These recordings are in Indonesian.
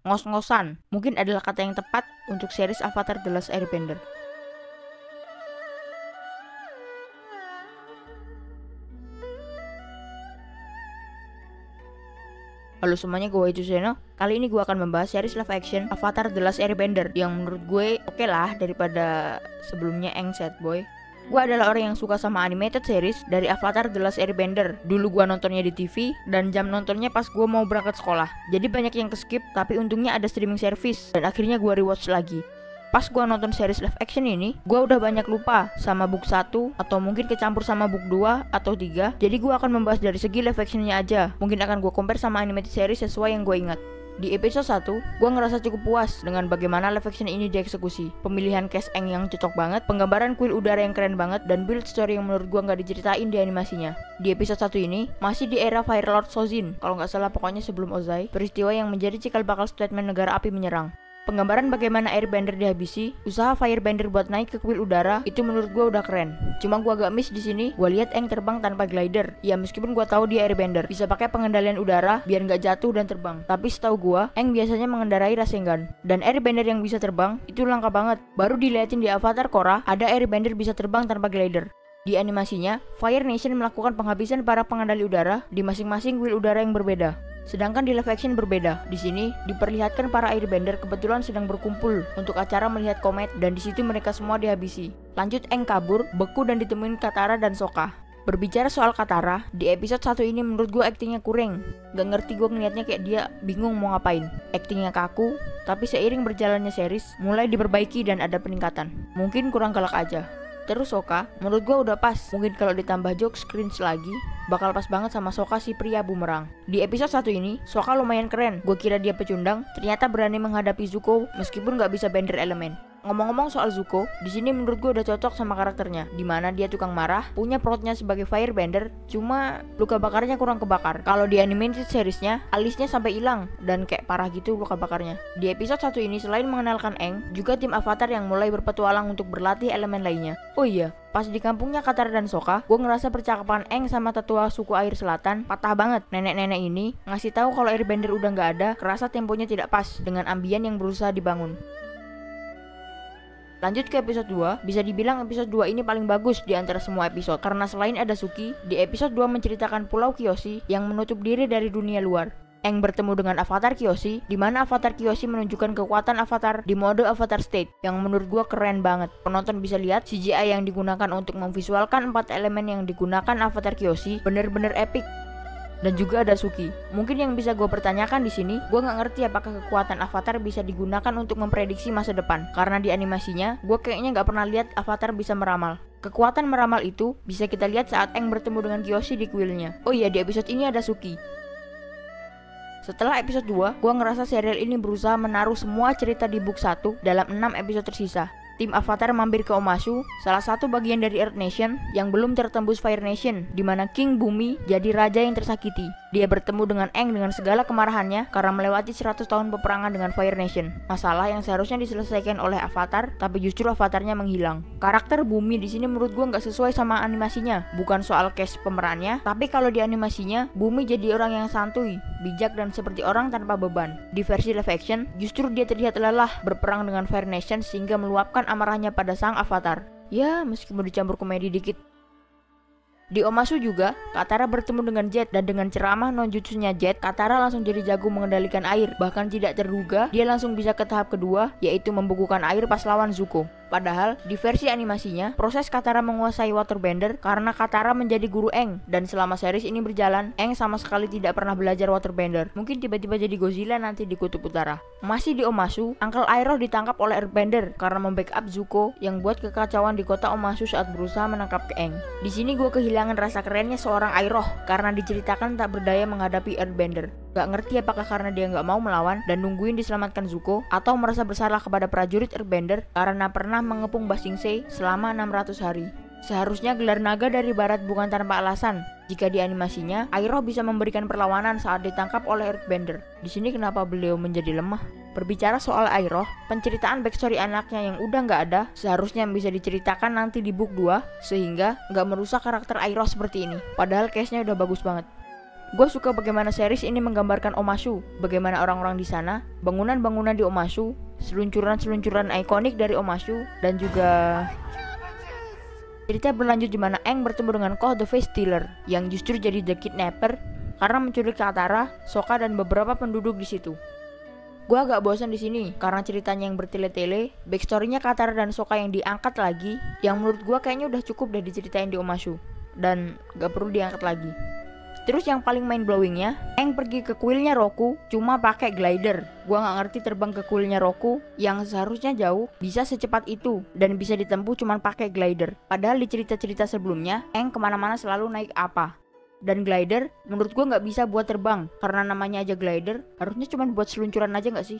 Ngos-ngosan mungkin adalah kata yang tepat untuk series Avatar The Last Airbender. Halo semuanya, gue Wahyu Seno. Kali ini gue akan membahas series live action Avatar The Last Airbender yang menurut gue oke lah daripada sebelumnya Aang Sad Boy. Gue adalah orang yang suka sama animated series dari Avatar The Last Airbender. Dulu gue nontonnya di TV dan jam nontonnya pas gue mau berangkat sekolah. Jadi banyak yang keskip, tapi untungnya ada streaming service dan akhirnya gue rewatch lagi. Pas gue nonton series live action ini, gue udah banyak lupa sama book 1 atau mungkin kecampur sama book 2 atau 3. Jadi gue akan membahas dari segi live actionnya aja. Mungkin akan gue compare sama animated series sesuai yang gue ingat. Di episode 1, gue ngerasa cukup puas dengan bagaimana live action ini dieksekusi. Pemilihan cast Aang yang cocok banget, penggambaran kuil udara yang keren banget, dan build story yang menurut gue nggak diceritain di animasinya. Di episode 1 ini, masih di era Fire Lord Sozin, kalau nggak salah pokoknya sebelum Ozai, peristiwa yang menjadi cikal bakal statement negara api menyerang. Penggambaran bagaimana Airbender dihabisi, usaha Firebender buat naik ke kuil udara, itu menurut gue udah keren. Cuma gue agak miss di sini, gue lihat Aang terbang tanpa glider. Ya meskipun gue tahu dia Airbender, bisa pakai pengendalian udara biar nggak jatuh dan terbang. Tapi setahu gue, Aang biasanya mengendarai Rasengan. Dan Airbender yang bisa terbang, itu langka banget. Baru diliatin di Avatar Korra, ada Airbender bisa terbang tanpa glider. Di animasinya, Fire Nation melakukan penghabisan para pengendali udara di masing-masing kuil udara yang berbeda. Sedangkan di live action berbeda. Di sini diperlihatkan para airbender kebetulan sedang berkumpul untuk acara melihat komet dan di situ mereka semua dihabisi. Lanjut Aang kabur, beku dan ditemuin Katara dan Sokka. Berbicara soal Katara, di episode 1 ini menurut gue aktingnya kurang. Gak ngerti gue ngeliatnya kayak dia bingung mau ngapain. Aktingnya kaku, tapi seiring berjalannya series mulai diperbaiki dan ada peningkatan. Mungkin kurang galak aja. Terus Sokka, menurut gue udah pas. Mungkin kalau ditambah jokes cringe lagi, bakal pas banget sama Sokka si pria bumerang. Di episode 1 ini, Sokka lumayan keren. Gue kira dia pecundang, ternyata berani menghadapi Zuko meskipun gak bisa bender elemen. Ngomong-ngomong soal Zuko, di sini menurut gue udah cocok sama karakternya. Dimana dia tukang marah, punya perutnya sebagai firebender, cuma luka bakarnya kurang kebakar. Kalau di animated seriesnya, alisnya sampai hilang dan kayak parah gitu luka bakarnya. Di episode 1 ini selain mengenalkan Aang, juga tim Avatar yang mulai berpetualang untuk berlatih elemen lainnya. Oh iya, pas di kampungnya Katara dan Sokka, gue ngerasa percakapan Aang sama tetua suku air selatan patah banget. Nenek-nenek ini ngasih tahu kalau airbender udah nggak ada, kerasa temponya tidak pas dengan ambience yang berusaha dibangun. Lanjut ke episode 2, bisa dibilang episode 2 ini paling bagus di antara semua episode. Karena selain ada Suki, di episode 2 menceritakan Pulau Kyoshi yang menutup diri dari dunia luar. Aang bertemu dengan Avatar Kyoshi, di mana Avatar Kyoshi menunjukkan kekuatan Avatar di mode Avatar State, yang menurut gua keren banget. Penonton bisa lihat CGI yang digunakan untuk memvisualkan 4 elemen yang digunakan Avatar Kyoshi bener-bener epic. Dan juga ada Suki. Mungkin yang bisa gue pertanyakan di sini, gue nggak ngerti apakah kekuatan Avatar bisa digunakan untuk memprediksi masa depan. Karena di animasinya, gue kayaknya nggak pernah lihat Avatar bisa meramal. Kekuatan meramal itu bisa kita lihat saat Aang bertemu dengan Kyoshi di kuilnya. Oh iya, di episode ini ada Suki. Setelah episode 2, gue ngerasa serial ini berusaha menaruh semua cerita di book 1 dalam 6 episode tersisa. Tim Avatar mampir ke Omashu, salah satu bagian dari Earth Nation yang belum tertembus Fire Nation, di mana King Bumi jadi raja yang tersakiti. Dia bertemu dengan Aang dengan segala kemarahannya karena melewati 100 tahun peperangan dengan Fire Nation. Masalah yang seharusnya diselesaikan oleh Avatar, tapi justru Avatarnya menghilang. Karakter Bumi di sini menurut gue nggak sesuai sama animasinya. Bukan soal cast pemerannya, tapi kalau di animasinya Bumi jadi orang yang santuy, bijak dan seperti orang tanpa beban. Di versi live action, justru dia terlihat lelah berperang dengan Fire Nation sehingga meluapkan amarahnya pada sang Avatar. Ya, meskipun dicampur komedi dikit. Di Omashu juga, Katara bertemu dengan Jet dan dengan ceramah non-jutsunya Jet, Katara langsung jadi jago mengendalikan air. Bahkan tidak terduga, dia langsung bisa ke tahap kedua, yaitu membukukan air pas lawan Zuko. Padahal, di versi animasinya, proses Katara menguasai waterbender karena Katara menjadi guru Aang. Dan selama series ini berjalan, Aang sama sekali tidak pernah belajar waterbender. Mungkin tiba-tiba jadi Godzilla nanti di Kutub Utara. Masih di Omashu, Uncle Iroh ditangkap oleh Earthbender karena membackup Zuko yang buat kekacauan di kota Omashu saat berusaha menangkap Aang. Di sini gue kehilangan rasa kerennya seorang Iroh karena diceritakan tak berdaya menghadapi Earthbender. Gak ngerti apakah karena dia gak mau melawan dan nungguin diselamatkan Zuko, atau merasa bersalah kepada prajurit Earthbender karena pernah mengepung Ba Sing Se selama 600 hari. Seharusnya gelar naga dari barat bukan tanpa alasan. Jika di animasinya, Iroh bisa memberikan perlawanan saat ditangkap oleh Earthbender. Di sini kenapa beliau menjadi lemah? Berbicara soal Iroh, penceritaan backstory anaknya yang udah nggak ada seharusnya bisa diceritakan nanti di book 2 sehingga nggak merusak karakter Iroh seperti ini. Padahal case-nya udah bagus banget. Gue suka bagaimana series ini menggambarkan Omashu, bagaimana orang-orang di sana, bangunan-bangunan di Omashu, seluncuran-seluncuran ikonik dari Omashu, dan juga cerita berlanjut di mana Aang bertemu dengan Koh the Face Stealer yang justru jadi the kidnapper karena menculik Katara, Sokka, dan beberapa penduduk di situ. Gue agak bosan di sini karena ceritanya yang bertele-tele, backstory-nya Katara dan Sokka yang diangkat lagi, yang menurut gue kayaknya udah cukup deh diceritain di Omashu dan gak perlu diangkat lagi. Terus yang paling mind blowingnya, Aang pergi ke kuilnya Roku cuma pakai glider. Gua nggak ngerti terbang ke kuilnya Roku yang seharusnya jauh bisa secepat itu dan bisa ditempuh cuma pakai glider. Padahal di cerita-cerita sebelumnya, Aang kemana-mana selalu naik apa. Dan glider menurut gua nggak bisa buat terbang karena namanya aja glider, harusnya cuma buat seluncuran aja nggak sih?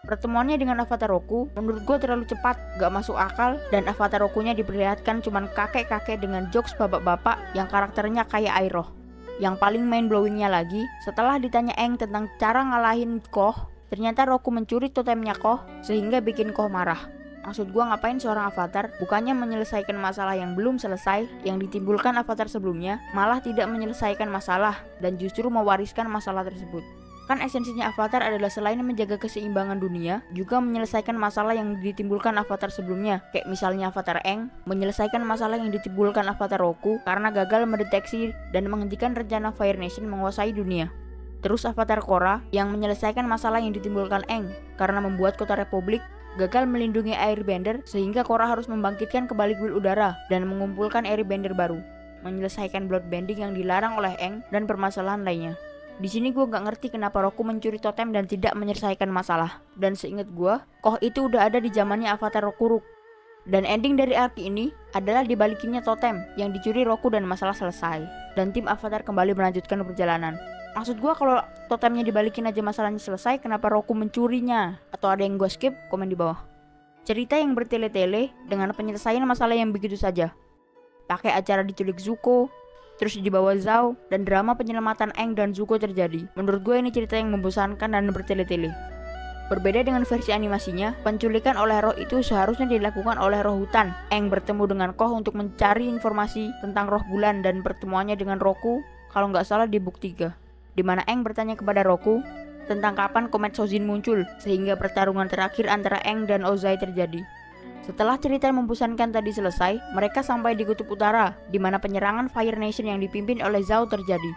Pertemuannya dengan Avatar Roku menurut gue terlalu cepat, gak masuk akal, dan Avatar Rokunya diperlihatkan cuman kakek-kakek dengan jokes bapak-bapak yang karakternya kayak Iroh. Yang paling mind blowingnya lagi, setelah ditanya Aang tentang cara ngalahin Koh, ternyata Roku mencuri totemnya Koh sehingga bikin Koh marah. Maksud gua ngapain seorang avatar bukannya menyelesaikan masalah yang belum selesai yang ditimbulkan avatar sebelumnya, malah tidak menyelesaikan masalah dan justru mewariskan masalah tersebut. Kan esensinya avatar adalah selain menjaga keseimbangan dunia, juga menyelesaikan masalah yang ditimbulkan avatar sebelumnya. Kayak misalnya avatar Aang, menyelesaikan masalah yang ditimbulkan avatar Roku karena gagal mendeteksi dan menghentikan rencana Fire Nation menguasai dunia. Terus avatar Korra yang menyelesaikan masalah yang ditimbulkan Aang karena membuat kota Republik gagal melindungi Airbender sehingga Korra harus membangkitkan kembali kuil udara dan mengumpulkan Airbender baru. Menyelesaikan bloodbending yang dilarang oleh Aang dan permasalahan lainnya. Di sini gue gak ngerti kenapa Roku mencuri totem dan tidak menyelesaikan masalah. Dan seinget gue, Koh itu udah ada di zamannya Avatar Rokuruk. Dan ending dari arc ini adalah dibalikinnya totem yang dicuri Roku dan masalah selesai. Dan tim Avatar kembali melanjutkan perjalanan. Maksud gue kalau totemnya dibalikin aja masalahnya selesai, kenapa Roku mencurinya? Atau ada yang gue skip? Komen di bawah. Cerita yang bertele-tele dengan penyelesaian masalah yang begitu saja. Pakai acara diculik Zuko, terus dibawa Zhao, dan drama penyelamatan Aang dan Zuko terjadi. Menurut gue ini cerita yang membosankan dan bertele-tele. Berbeda dengan versi animasinya, penculikan oleh roh itu seharusnya dilakukan oleh roh hutan. Aang bertemu dengan Koh untuk mencari informasi tentang roh bulan dan pertemuannya dengan Roku, kalau nggak salah di book 3. Dimana Aang bertanya kepada Roku tentang kapan komet Sojin muncul, sehingga pertarungan terakhir antara Aang dan Ozai terjadi. Setelah cerita membosankan tadi selesai, mereka sampai di Kutub Utara, di mana penyerangan Fire Nation yang dipimpin oleh Zhao terjadi.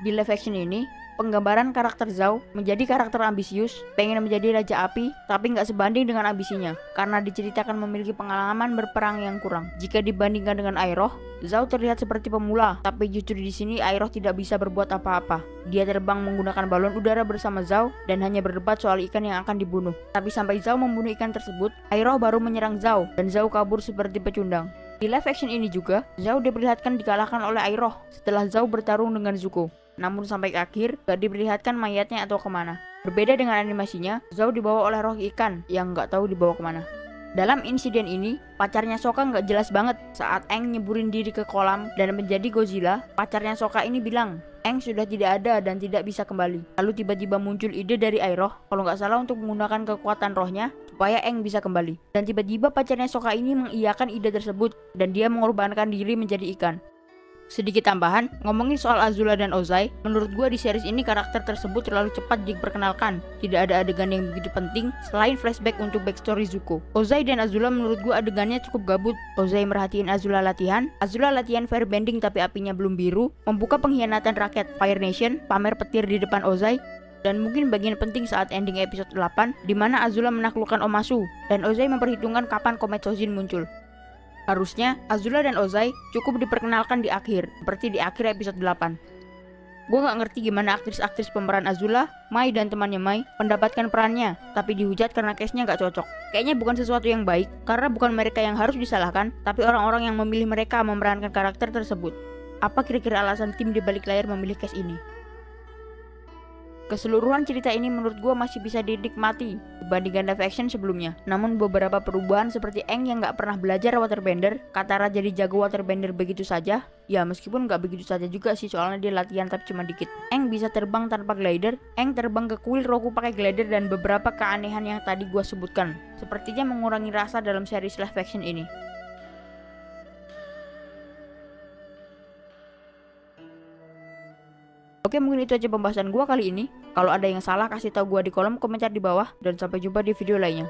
Di live action ini, penggambaran karakter Zhao menjadi karakter ambisius, pengen menjadi Raja Api, tapi nggak sebanding dengan ambisinya, karena diceritakan memiliki pengalaman berperang yang kurang. Jika dibandingkan dengan Iroh, Zhao terlihat seperti pemula, tapi justru di sini Iroh tidak bisa berbuat apa-apa. Dia terbang menggunakan balon udara bersama Zhao dan hanya berdebat soal ikan yang akan dibunuh. Tapi sampai Zhao membunuh ikan tersebut, Iroh baru menyerang Zhao dan Zhao kabur seperti pecundang. Di live action ini juga, Zhao diperlihatkan dikalahkan oleh Iroh setelah Zhao bertarung dengan Zuko. Namun sampai akhir, gak diperlihatkan mayatnya atau kemana. Berbeda dengan animasinya, Zhao dibawa oleh roh ikan yang gak tahu dibawa kemana. Dalam insiden ini, pacarnya Sokka nggak jelas banget. Saat Aang nyeburin diri ke kolam dan menjadi Godzilla, pacarnya Sokka ini bilang, Aang sudah tidak ada dan tidak bisa kembali. Lalu tiba-tiba muncul ide dari Iroh, kalau nggak salah untuk menggunakan kekuatan rohnya, supaya Aang bisa kembali. Dan tiba-tiba pacarnya Sokka ini mengiyakan ide tersebut, dan dia mengorbankan diri menjadi ikan. Sedikit tambahan, ngomongin soal Azula dan Ozai, menurut gue di series ini karakter tersebut terlalu cepat diperkenalkan. Tidak ada adegan yang begitu penting selain flashback untuk backstory Zuko. Ozai dan Azula menurut gue adegannya cukup gabut. Ozai merhatiin Azula latihan firebending tapi apinya belum biru, membuka pengkhianatan rakyat Fire Nation, pamer petir di depan Ozai, dan mungkin bagian penting saat ending episode 8 di mana Azula menaklukkan Omashu dan Ozai memperhitungkan kapan komet Sojin muncul. Harusnya Azula dan Ozai cukup diperkenalkan di akhir, seperti di akhir episode 8. Gue gak ngerti gimana aktris-aktris pemeran Azula, Mai dan temannya Mai mendapatkan perannya, tapi dihujat karena case-nya gak cocok. Kayaknya bukan sesuatu yang baik, karena bukan mereka yang harus disalahkan, tapi orang-orang yang memilih mereka memerankan karakter tersebut. Apa kira-kira alasan tim di balik layar memilih case ini? Keseluruhan cerita ini menurut gue masih bisa dinikmati dibandingkan live action sebelumnya. Namun beberapa perubahan seperti Aang yang gak pernah belajar waterbender, Katara jadi jago waterbender begitu saja. Ya meskipun gak begitu saja juga sih, soalnya dia latihan tapi cuma dikit. Aang bisa terbang tanpa glider, Aang terbang ke kuil Roku pakai glider, dan beberapa keanehan yang tadi gue sebutkan sepertinya mengurangi rasa dalam series live action ini. Oke, mungkin itu aja pembahasan gue kali ini. Kalau ada yang salah kasih tahu gue di kolom komentar di bawah, dan sampai jumpa di video lainnya.